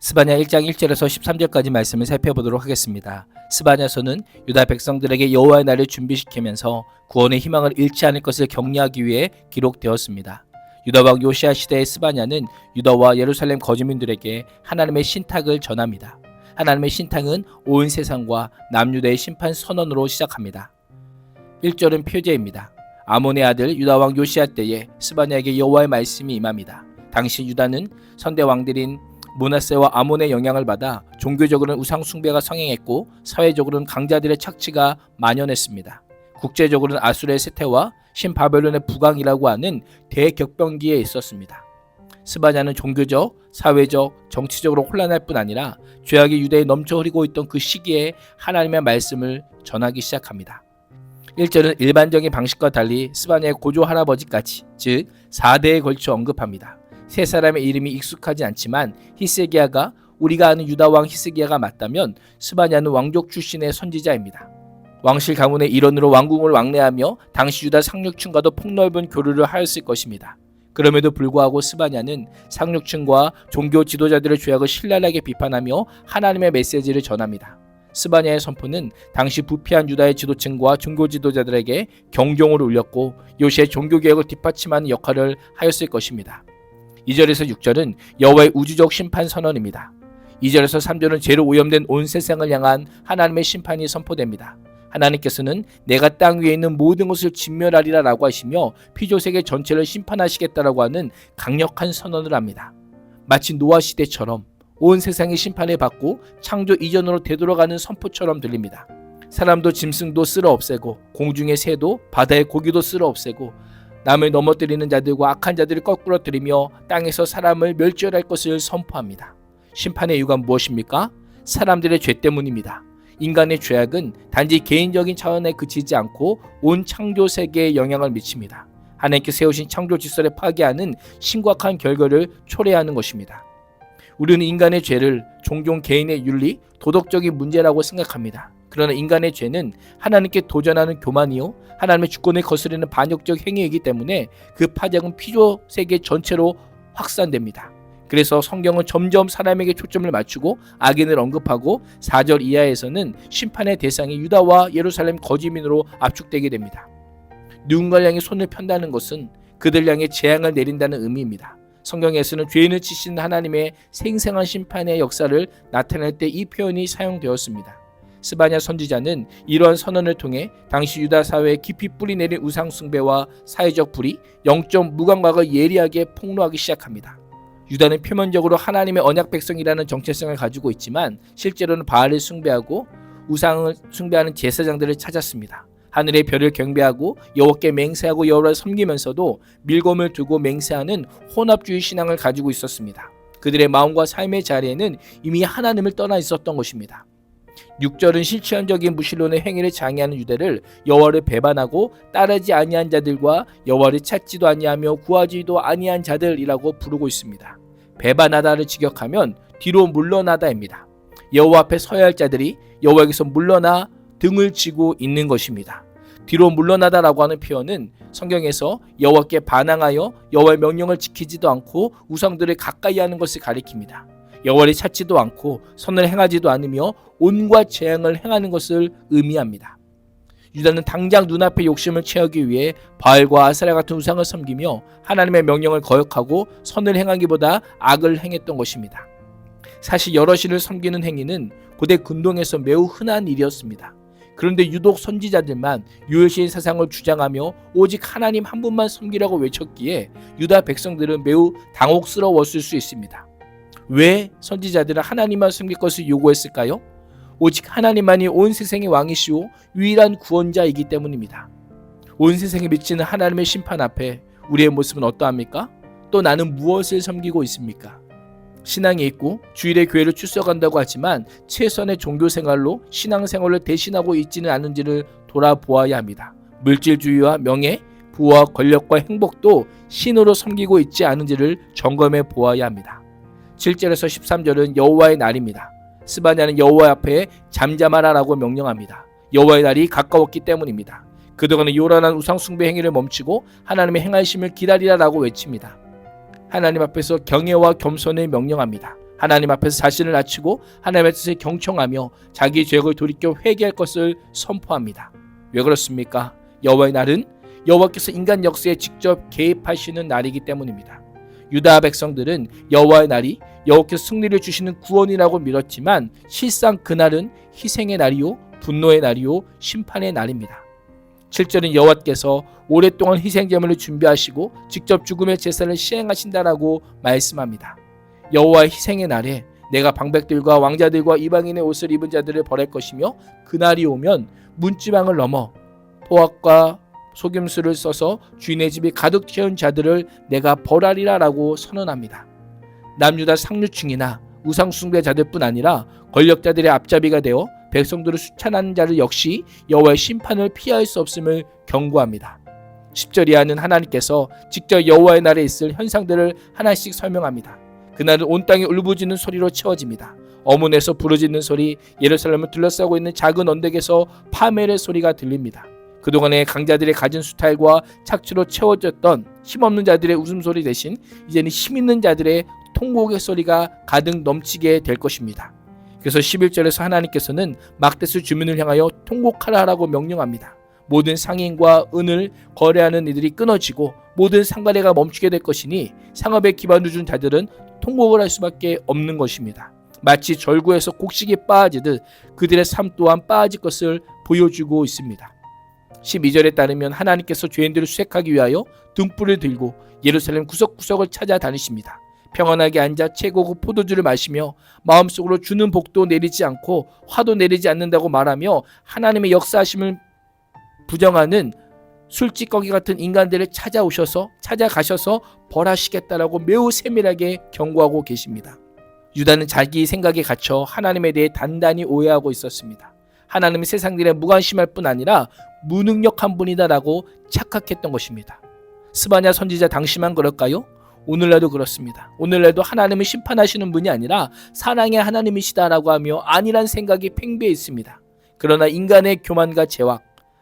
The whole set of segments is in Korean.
스바냐 1장 1절에서 13절까지 말씀을 살펴보도록 하겠습니다. 스바냐서는 유다 백성들에게 여호와의 날을 준비시키면서 구원의 희망을 잃지 않을 것을 격려하기 위해 기록되었습니다. 유다 왕 요시야 시대의 스바냐는 유다와 예루살렘 거주민들에게 하나님의 신탁을 전합니다. 하나님의 신탁은 온 세상과 남유다의 심판 선언으로 시작합니다. 1절은 표제입니다. 아몬의 아들 유다 왕 요시야 때에 스바냐에게 여호와의 말씀이 임합니다. 당시 유다는 선대 왕들인 므낫세와 아몬의 영향을 받아 종교적으로는 우상 숭배가 성행했고 사회적으로는 강자들의 착취가 만연했습니다. 국제적으로는 아수르의 쇠퇴와 신바벨론의 부강이라고 하는 대격변기에 있었습니다. 스바냐는 종교적, 사회적, 정치적으로 혼란할 뿐 아니라 죄악이 유대에 넘쳐 흐르고 있던 그 시기에 하나님의 말씀을 전하기 시작합니다. 1절은 일반적인 방식과 달리 스바냐의 고조 할아버지까지, 즉 4대에 걸쳐 언급합니다. 세 사람의 이름이 익숙하지 않지만 히스기야가 우리가 아는 유다 왕 히스기야가 맞다면 스바냐는 왕족 출신의 선지자입니다. 왕실 가문의 일원으로 왕궁을 왕래하며 당시 유다 상류층과도 폭넓은 교류를 하였을 것입니다. 그럼에도 불구하고 스바냐는 상류층과 종교 지도자들의 죄악을 신랄하게 비판하며 하나님의 메시지를 전합니다. 스바냐의 선포는 당시 부패한 유다의 지도층과 종교 지도자들에게 경종을 울렸고 요시의 종교개혁을 뒷받침하는 역할을 하였을 것입니다. 2절에서 6절은 여호와의 우주적 심판 선언입니다. 2절에서 3절은 죄로 오염된 온 세상을 향한 하나님의 심판이 선포됩니다. 하나님께서는 내가 땅 위에 있는 모든 것을 진멸하리라 라고 하시며 피조세계 전체를 심판하시겠다라고 하는 강력한 선언을 합니다. 마치 노아 시대처럼 온 세상이 심판을 받고 창조 이전으로 되돌아가는 선포처럼 들립니다. 사람도 짐승도 쓸어 없애고 공중의 새도 바다의 고기도 쓸어 없애고 남을 넘어뜨리는 자들과 악한 자들을 거꾸러뜨리며 땅에서 사람을 멸절할 것을 선포합니다. 심판의 이유가 무엇입니까? 사람들의 죄 때문입니다. 인간의 죄악은 단지 개인적인 차원에 그치지 않고 온 창조 세계에 영향을 미칩니다. 하나님께 세우신 창조 질서를 파괴하는 심각한 결과를 초래하는 것입니다. 우리는 인간의 죄를 종종 개인의 윤리, 도덕적인 문제라고 생각합니다. 그러나 인간의 죄는 하나님께 도전하는 교만이요 하나님의 주권을 거스르는 반역적 행위이기 때문에 그 파장은 피조 세계 전체로 확산됩니다. 그래서 성경은 점점 사람에게 초점을 맞추고 악인을 언급하고 4절 이하에서는 심판의 대상이 유다와 예루살렘 거주민으로 압축되게 됩니다. 누군가를 향해 손을 편다는 것은 그들 향해 재앙을 내린다는 의미입니다. 성경에서는 죄인을 치시는 하나님의 생생한 심판의 역사를 나타낼 때 이 표현이 사용되었습니다. 스바냐 선지자는 이러한 선언을 통해 당시 유다 사회에 깊이 뿌리내린 우상 숭배와 사회적 불의, 영적 무감각을 예리하게 폭로하기 시작합니다. 유다는 표면적으로 하나님의 언약 백성이라는 정체성을 가지고 있지만 실제로는 바알을 숭배하고 우상을 숭배하는 제사장들을 찾았습니다. 하늘의 별을 경배하고 여호와께 맹세하고 여호와를 섬기면서도 밀검을 두고 맹세하는 혼합주의 신앙을 가지고 있었습니다. 그들의 마음과 삶의 자리에는 이미 하나님을 떠나 있었던 것입니다. 6절은 실체적인 무신론의 행위를 장애하는 유대를 여호와를 배반하고 따르지 아니한 자들과 여호와를 찾지도 아니하며 구하지도 아니한 자들이라고 부르고 있습니다. 배반하다를 직역하면 뒤로 물러나다입니다. 여호와 앞에 서야 할 자들이 여호와에게서 물러나 등을 치고 있는 것입니다. 뒤로 물러나다라고 하는 표현은 성경에서 여호와께 반항하여 여호와의 명령을 지키지도 않고 우상들을 가까이 하는 것을 가리킵니다. 여호와를 찾지도 않고 선을 행하지도 않으며 온갖 재앙을 행하는 것을 의미합니다. 유다는 당장 눈앞의 욕심을 채우기 위해 바알과 아세라 같은 우상을 섬기며 하나님의 명령을 거역하고 선을 행하기보다 악을 행했던 것입니다. 사실 여러 신을 섬기는 행위는 고대 근동에서 매우 흔한 일이었습니다. 그런데 유독 선지자들만 유일신 사상을 주장하며 오직 하나님 한 분만 섬기라고 외쳤기에 유다 백성들은 매우 당혹스러웠을 수 있습니다. 왜 선지자들은 하나님만 섬길 것을 요구했을까요? 오직 하나님만이 온 세상의 왕이시오 유일한 구원자이기 때문입니다. 온 세상에 미치는 하나님의 심판 앞에 우리의 모습은 어떠합니까? 또 나는 무엇을 섬기고 있습니까? 신앙이 있고 주일에 교회를 출석한다고 하지만 최선의 종교생활로 신앙생활을 대신하고 있지는 않은지를 돌아보아야 합니다. 물질주의와 명예, 부와 권력과 행복도 신으로 섬기고 있지 않은지를 점검해 보아야 합니다. 7절에서 13절은 여호와의 날입니다. 스바냐는 여호와 앞에 잠잠하라라고 명령합니다. 여호와의 날이 가까웠기 때문입니다. 그동안은 요란한 우상 숭배 행위를 멈추고 하나님의 행하심을 기다리라라고 외칩니다. 하나님 앞에서 경외와 겸손을 명령합니다. 하나님 앞에서 자신을 낮추고 하나님의 뜻에 경청하며 자기 죄악을 돌이켜 회개할 것을 선포합니다. 왜 그렇습니까? 여호와의 날은 여호와께서 인간 역사에 직접 개입하시는 날이기 때문입니다. 유다 백성들은 여호와의 날이 여호와께서 승리를 주시는 구원이라고 믿었지만 실상 그날은 희생의 날이요 분노의 날이요 심판의 날입니다. 7절은 여호와께서 오랫동안 희생제물을 준비하시고 직접 죽음의 제사를 시행하신다라고 말씀합니다. 여호와의 희생의 날에 내가 방백들과 왕자들과 이방인의 옷을 입은 자들을 벌할 것이며 그날이 오면 문지방을 넘어 포악과 속임수를 써서 주인의 집이 가득 채운 자들을 내가 벌하리라 라고 선언합니다. 남유다 상류층이나 우상숭배자들뿐 아니라 권력자들의 앞잡이가 되어 백성들을 수찬하는 자들 역시 여호와의 심판을 피할 수 없음을 경고합니다. 10절 이하는 하나님께서 직접 여호와의 날에 있을 현상들을 하나씩 설명합니다. 그날은 온 땅이 울부짖는 소리로 채워집니다. 어문에서 부르짖는 소리, 예루살렘을 둘러싸고 있는 작은 언덕에서 파멸의 소리가 들립니다. 그동안의 강자들의 가진 수탈과 착취로 채워졌던 힘없는 자들의 웃음소리 대신 이제는 힘있는 자들의 통곡의 소리가 가득 넘치게 될 것입니다. 그래서 11절에서 하나님께서는 막대수 주민을 향하여 통곡하라라고 명령합니다. 모든 상인과 은을 거래하는 이들이 끊어지고 모든 상거래가 멈추게 될 것이니 상업에 기반을 준 자들은 통곡을 할 수밖에 없는 것입니다. 마치 절구에서 곡식이 빠지듯 그들의 삶 또한 빠질 것을 보여주고 있습니다. 12절에 따르면 하나님께서 죄인들을 수색하기 위하여 등불을 들고 예루살렘 구석구석을 찾아다니십니다. 평안하게 앉아 최고급 포도주를 마시며 마음속으로 주는 복도 내리지 않고 화도 내리지 않는다고 말하며 하나님의 역사하심을 부정하는 술찌꺼기 같은 인간들을 찾아가셔서 벌하시겠다라고 매우 세밀하게 경고하고 계십니다. 유다는 자기 생각에 갇혀 하나님에 대해 단단히 오해하고 있었습니다. 하나님은 세상 일에 무관심할 뿐 아니라 무능력한 분이다라고 착각했던 것입니다. 스바냐 선지자 당시만 그럴까요? 오늘날도 그렇습니다. 오늘날도 하나님은 심판하시는 분이 아니라 사랑의 하나님이시다라고 하며 아니란 생각이 팽배해 있습니다. 그러나 인간의 교만과 제왕,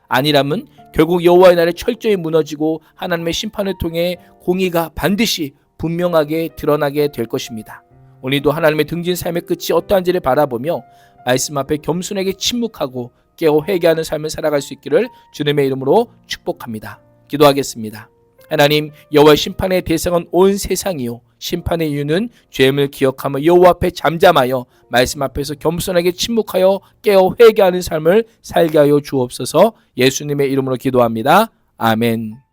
아니라면 결국 여호와의 날에 철저히 무너지고 하나님의 심판을 통해 공의가 반드시 분명하게 드러나게 될 것입니다. 오늘도 하나님의 등진 삶의 끝이 어떠한지를 바라보며 말씀 앞에 겸손하게 침묵하고 깨어 회개하는 삶을 살아갈 수 있기를 주님의 이름으로 축복합니다. 기도하겠습니다. 하나님, 여호와의 심판의 대상은 온 세상이요 심판의 이유는 죄임을 기억하며 여호와 앞에 잠잠하여 말씀 앞에서 겸손하게 침묵하여 깨어 회개하는 삶을 살게 하여 주옵소서. 예수님의 이름으로 기도합니다. 아멘.